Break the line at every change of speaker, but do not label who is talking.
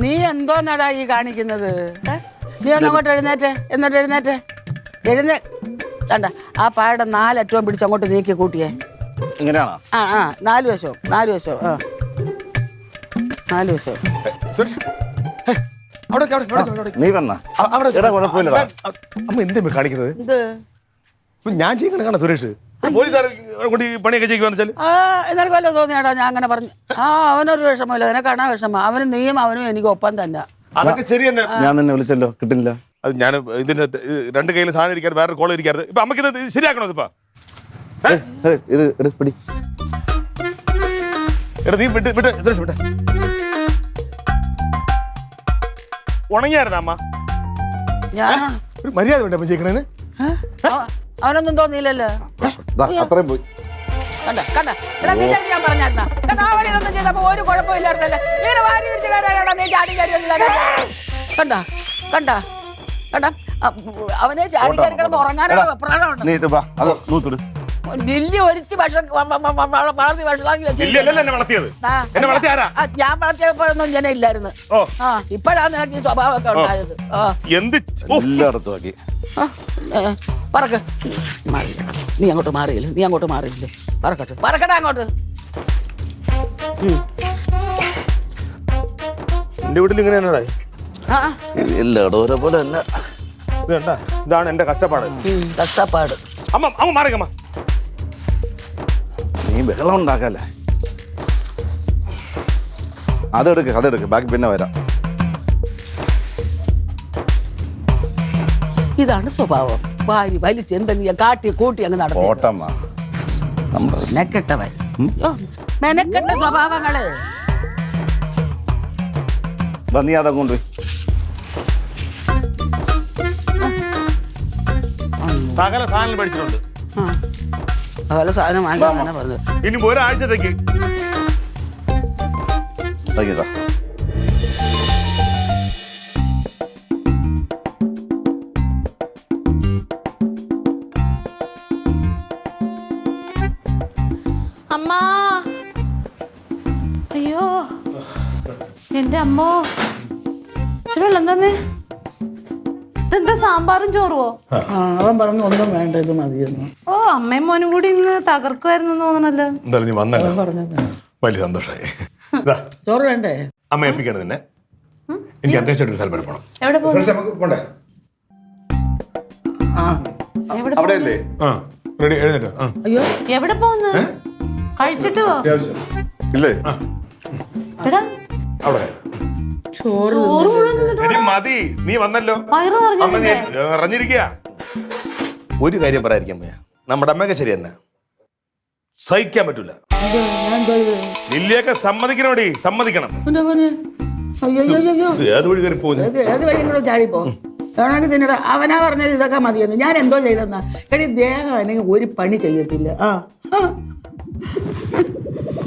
നീ എന്തോന്നാടാ ഈ കാണിക്കുന്നത്? നീ ഒന്നങ്ങോട്ട് എഴുന്നേറ്റ്. എന്നിട്ട് എഴുന്നേറ്റ് കണ്ട ആ പായുടെ 4 അറ്റവും പിടിച്ച് അങ്ങോട്ട് നീക്കി കൂട്ടിയേ.
ഇങ്ങനെയാണോ?
ആ 4 വശവും 4 വശവും. ആ 4 വശവും.
നീ വന്നാ കുഴപ്പമില്ലടാ.
അമ്മ എന്തേ കാണിക്കുന്നത്?
ഇത്
ഞാൻ ചെയ്യുന്ന കാണാം സുരേഷ്. പോലീസുകാർ കൊണ്ട് പണിയൊക്കെ ചെയ്യുക.
എന്നാലും വല്ലതും തോന്നിയാടാ ഞാൻ അങ്ങനെ പറഞ്ഞു. അവനൊരു വിഷമമില്ല, അതിനെ കാണാൻ വിഷമം. അവനും നീയും അവനും എനിക്ക് ഒപ്പം തന്നെ.
അതൊക്കെ ശരി തന്നെ.
ഞാൻ തന്നെ വിളിച്ചല്ലോ, കിട്ടില്ല.
അത് ഞാൻ ഇതിന്റെ 2 കയ്യിൽ സാധനം ഇരിക്കാറ്, വേറെ കോളം ഇരിക്കാറ്. ഇപ്പൊ അമ്മക്ക് ഇത് ശരിയാക്കണോ? ഇപ്പൊ
ഇത് പിടി.
എടാ നീ വിട്ട് വിട്ട് ഉണങ്ങിയായിരുന്ന അമ്മ.
ഞാൻ
ഒരു മര്യാദ വേണ്ട അമ്മ ചെയ്യണേന്ന്.
അവനൊന്നും തോന്നിയില്ലല്ലോ.
അത്രയും പോയി.
കണ്ട ഞാൻ പറഞ്ഞായിരുന്ന കണ്ട ആ വഴിയൊന്നും ചെയ്തപ്പോ ഒരു കുഴപ്പമില്ലായിരുന്നല്ലേ. ഇങ്ങനെ വാരി വിരിച്ചിടാനാണോ നീ ചാടി കയറി? കണ്ട കണ്ട കണ്ട അവനെ ചാടി കയറി കിടന്ന് ഉറങ്ങാനുള്ള വെപ്രാളമുണ്ട്. ലില്ലി ഒരുത്തി വളർത്തി വഷളാക്കി ഞാൻ വളർത്തിയപ്പോ ഒന്നും ഇങ്ങനെ ഇല്ലായിരുന്നു. ഇപ്പോഴാണ് നിനക്ക് ഈ സ്വഭാവമൊക്കെ ഉണ്ടായത്. പറക്ക്. നീ അങ്ങോട്ട് മാറിയില്ലേ? പറക്കട്ടെ അങ്ങോട്ട്.
എന്റെ വീട്ടിൽ ഇങ്ങനെയാണോ?
എല്ലായിടം പോലെ തന്നെ.
ഇതാണ് എന്റെ കഷ്ടപ്പാട്. അമ്മ മാറിക്കമ്മ.
നീ ബഹളം ഉണ്ടാക്കല്ലേ. അതെടുക്ക് ബാക്കി പിന്നെ വരാം.
ഇതാണ് സ്വഭാവം. വാരി വലിച്ച് എന്തെങ്കിലും കാട്ടി കൂട്ടി അങ്ങ് നടത്തും. മെനക്കെട്ട സ്വഭാവങ്ങള്.
നീ അതൊക്കെ കൊണ്ടുപോയി.
സകല സാധനം പഠിച്ചിട്ടുണ്ട്.
സകല സാധനം വാങ്ങിക്കാനാണ് പറഞ്ഞത്.
ഇനി ഒരാഴ്ചത്തേക്ക്
അമ്മ. അയ്യോ എന്റെ അമ്മോ. വെള്ളം തന്നെ. ഇതെന്താ സാമ്പാറും ചോറുവോ?
അവൻ പറഞ്ഞു ഒന്നും വേണ്ട, ഇത് മതിയെന്ന്.
ഓ അമ്മയും മോനും കൂടി ഇന്ന് തകർക്കുമായിരുന്നു തോന്നണല്ലോ.
എന്തായാലും നീ വന്നല്ലോ, വലിയ സന്തോഷമായി.
ചോറ് വേണ്ടേ?
അമ്മ ഏൽപ്പിക്കണം നിന്നെ. എനിക്ക് അത്യാവശ്യമായിട്ട് ഒരു സ്ഥലം വരെ പോകണം.
എവിടെ
പോണ്ടേ? അവിടെ അല്ലേ? റെഡി, എഴുന്നേറ്റ്.
അയ്യോ
എവിടെ പോകുന്നു? കഴിച്ചിട്ട് പോ.
ഇല്ലേ?
എടാ
അവിടെ
ചോറ്
മതി. നീ വന്നല്ലോ, അറിഞ്ഞിരിക്കുക. ഒരു കാര്യം പറയാതിരിക്കാൻ പോയാ, നമ്മുടെ അമ്മയൊക്കെ ശരി തന്നെ, സഹിക്കാൻ പറ്റൂല. ലില്ലിയൊക്കെ സമ്മതിക്കണോടി, സമ്മതിക്കണം. ഏത് വഴി കയറി പോകുന്നു?
ഏത് വഴി കൂടെ ചാടിപ്പോ. തിന്നട. അവനാ പറഞ്ഞത് ഇതൊക്കെ മതിയെന്ന്. ഞാൻ എന്തോ ചെയ്തെന്നാ? എടി ദേഹം അല്ലെങ്കിൽ ഒരു പണി ചെയ്യത്തില്ല.